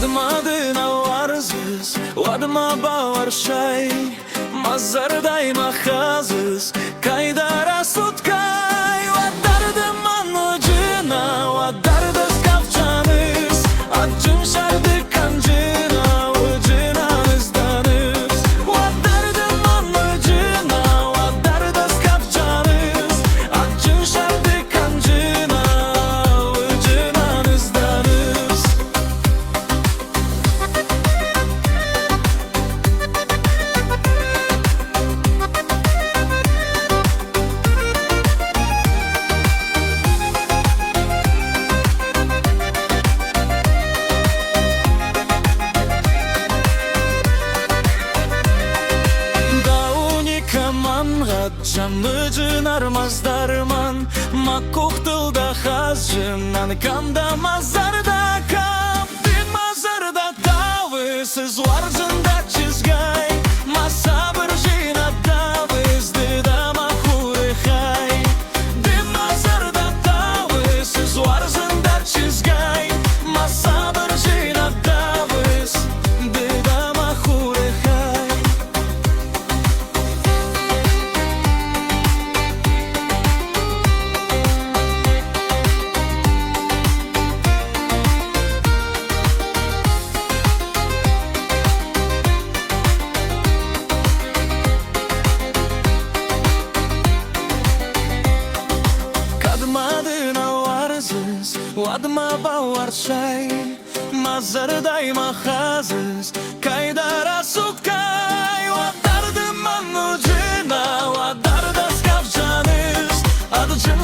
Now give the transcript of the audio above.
Kadmadına uarzız, uadma bauarz, zărdăimă hъазыс, kaydara sutkay, Уăддăр manıcına, Уăддăр скъăфдзăныс, Адджын şardı kăndзынă, Уыдзынăныз. Уăддăр manıcına, Уăддăр скъăфдзăныс, Адджын şardı kăndзынă, Уыдзынănız. Canlıcın rmăstдăr кухтыл да хъазжыннан камда зары кам din zărдă тавыс уарзын да чызгай сабырдзинад давыс хуры din zărдă тавыс уарзын да чызгай сабырдзинад давыс хуры. Uadma bauarz, zărдăимă hъазыс, kaydara sutkay, Уăддăр manıcına, Уăддăр скъăфдзăныс, Адджын